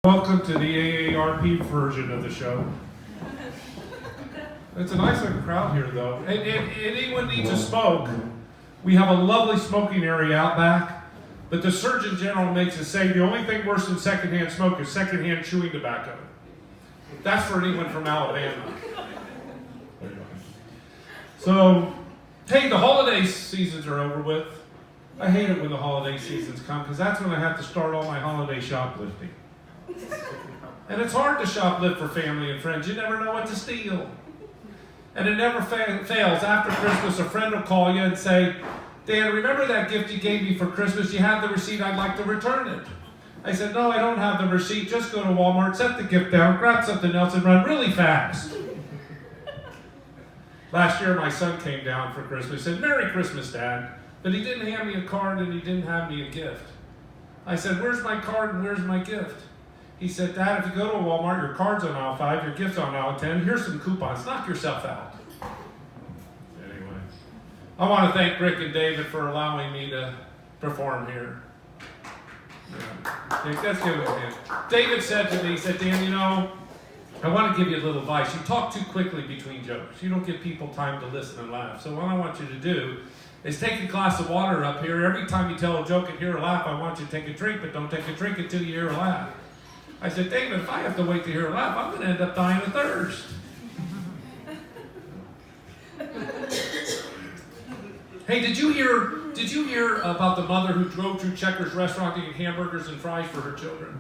Welcome to the AARP version of the show. It's a nice looking crowd here, though. And anyone needs to smoke, we have a lovely smoking area out back, but the Surgeon General makes us say the only thing worse than secondhand smoke is secondhand chewing tobacco. That's for anyone from Alabama. So, hey, the holiday seasons are over with. I hate it when the holiday seasons come because that's when I have to start all my holiday shoplifting. And it's hard to shoplift for family and friends. You never know what to steal. And it never fails. After Christmas, a friend will call you and say, Dan, remember that gift you gave me for Christmas? You have the receipt. I'd like to return it. I said, no, I don't have the receipt. Just go to Walmart, set the gift down, grab something else, and run really fast. Last year, my son came down for Christmas. He said, Merry Christmas, Dad. But he didn't hand me a card and he didn't have me a gift. I said, where's my card and where's my gift? He said, Dad, if you go to Walmart, your card's on aisle 5, your gift's on aisle 10. Here's some coupons. Knock yourself out. Anyway, I want to thank Rick and David for allowing me to perform here. Yeah. Let's give it a hand. David said to me, he said, Dan, you know, I want to give you a little advice. You talk too quickly between jokes. You don't give people time to listen and laugh. So what I want you to do is take a glass of water up here. Every time you tell a joke and hear a laugh, I want you to take a drink, but don't take a drink until you hear a laugh. I said, David, if I have to wait to hear a laugh, I'm going to end up dying of thirst. Hey, did you hear about the mother who drove through Checkers restaurant to get hamburgers and fries for her children?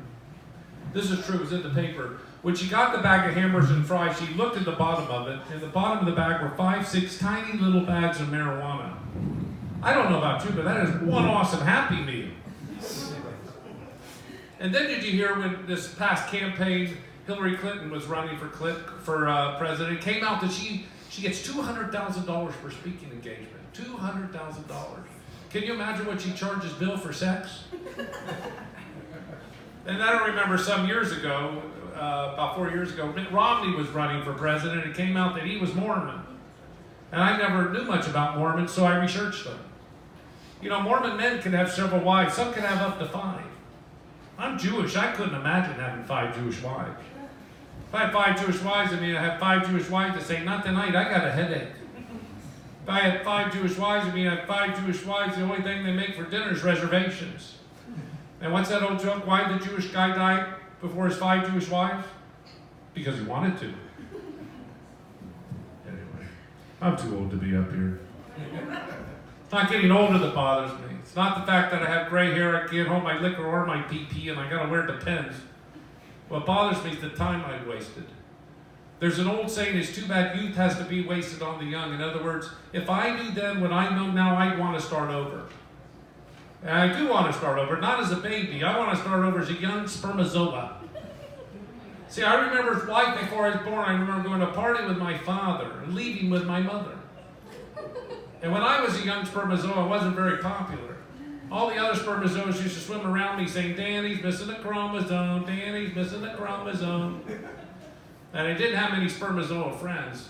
This is true, it was in the paper. When she got the bag of hamburgers and fries, she looked at the bottom of it, and the bottom of the bag were 5, 6 tiny little bags of marijuana. I don't know about you, but that is one awesome Happy Meal. And then did you hear when this past campaign, Hillary Clinton was running for president, it came out that she gets $200,000 for speaking engagement. $200,000. Can you imagine what she charges Bill for sex? And I don't remember some years ago, about 4 years ago, Mitt Romney was running for president, and it came out that he was Mormon. And I never knew much about Mormons, so I researched them. You know, Mormon men can have several wives. Some can have up to 5. I'm Jewish. I couldn't imagine having 5 Jewish wives. If I had 5 Jewish wives, I had 5 Jewish wives that say, not tonight, I got a headache. If I had 5 Jewish wives, I had 5 Jewish wives, the only thing they make for dinner is reservations. And what's that old joke? Why did the Jewish guy die before his 5 Jewish wives? Because he wanted to. Anyway, I'm too old to be up here. It's not getting older that bothers me. It's not the fact that I have gray hair, I can't hold my liquor or my PP, and I gotta wear Depends. What bothers me is the time I've wasted. There's an old saying, it's too bad youth has to be wasted on the young. In other words, if I knew then what I know now, I'd want to start over. And I do want to start over, not as a baby. I want to start over as a young spermatozoa. See, I remember life before I was born. I remember going to a party with my father and leaving with my mother. And when I was a young spermatozoa, I wasn't very popular. All the other spermatozoas used to swim around me saying, Danny's missing a chromosome, Danny's missing a chromosome. And I didn't have many spermatozoa friends.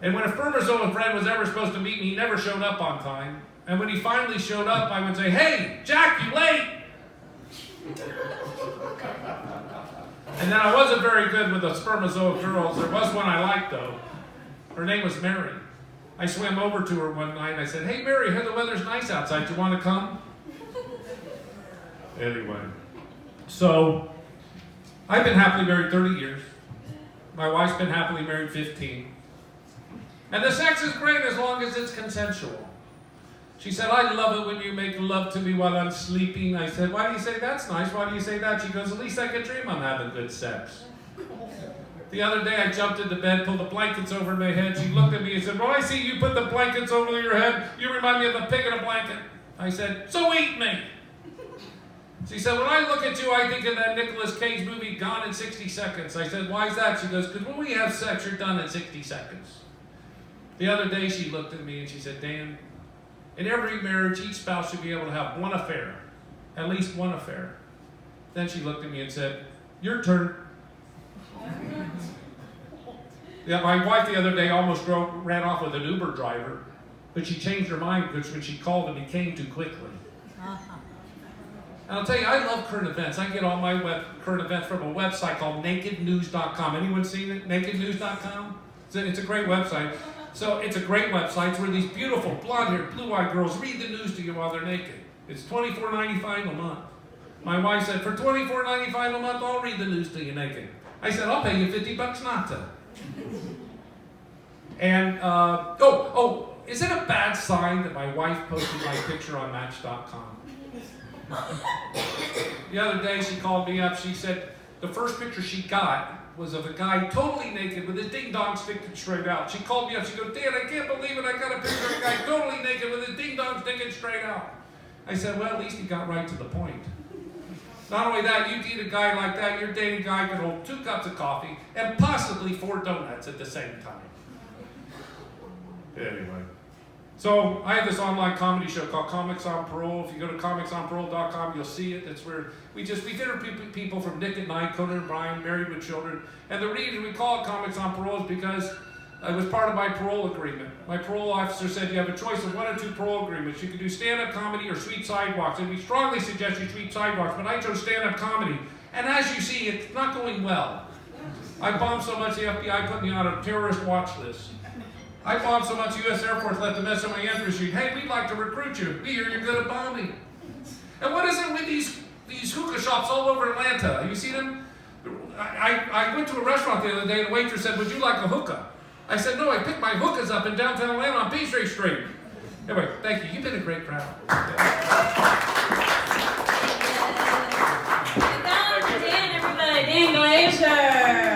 And when a spermatozoa friend was ever supposed to meet me, he never showed up on time. And when he finally showed up, I would say, hey, Jack, you late? And then I wasn't very good with the spermatozoa girls. There was one I liked, though. Her name was Mary. I swam over to her one night and I said, hey, Mary, the weather's nice outside. You want to come? Anyway, so I've been happily married 30 years. My wife's been happily married 15. And the sex is great as long as it's consensual. She said, I love it when you make love to me while I'm sleeping. I said, why do you say that's nice? Why do you say that? She goes, at least I can dream I'm having good sex. The other day I jumped into bed, pulled the blankets over my head. She looked at me and said, well, I see you put the blankets over your head. You remind me of a pig in a blanket. I said, so eat me. She said, when I look at you, I think of that Nicolas Cage movie, Gone in 60 Seconds. I said, why is that? She goes, because when we have sex, you're done in 60 seconds. The other day she looked at me and she said, Dan, in every marriage, each spouse should be able to have one affair, at least one affair. Then she looked at me and said, your turn. Yeah, my wife the other day almost ran off with an Uber driver, but she changed her mind because when she called him, he came too quickly. And I'll tell you, I love current events. I get all my current events from a website called nakednews.com. Anyone seen it? Nakednews.com? It's a great website. So it's a great website where these beautiful blonde-haired, blue-eyed girls read the news to you while they're naked. It's $24.95 a month. My wife said, for $24.95 a month, I'll read the news to you naked. I said, I'll pay you $50 not to. And, is it a bad sign that my wife posted my picture on Match.com? The other day she called me up, she said the first picture she got was of a guy totally naked with his ding-dong sticking straight out. She called me up, she goes, Dan, I can't believe it, I got a picture of a guy totally naked with his ding-dong sticking straight out. I said, well, at least he got right to the point. Not only that, you date a guy like that, your dating guy can hold 2 cups of coffee and possibly 4 donuts at the same time. Anyway. So I have this online comedy show called Comics on Parole. If you go to comicsonparole.com, you'll see it. That's where we interview people from Nick at Night, Conan and Brian, Married with Children. And the reason we call it Comics on Parole is because it was part of my parole agreement. My parole officer said you have a choice of 1 or 2 parole agreements. You can do stand-up comedy or sweet sidewalks. And we strongly suggest you sweet sidewalks, but I chose stand-up comedy. And as you see, it's not going well. I bombed so much the FBI put me on a terrorist watch list. I bombed so much U.S. Air Force let them mess on my entry sheet. Hey, we'd like to recruit you. We hear you're good at bombing. And what is it with these hookah shops all over Atlanta? Have you seen them? I went to a restaurant the other day and the waitress said, would you like a hookah? I said, no, I picked my hookahs up in downtown Atlanta on Peachtree Street. Anyway, thank you. You've been a great crowd. Dan, everybody. Dan Glacier.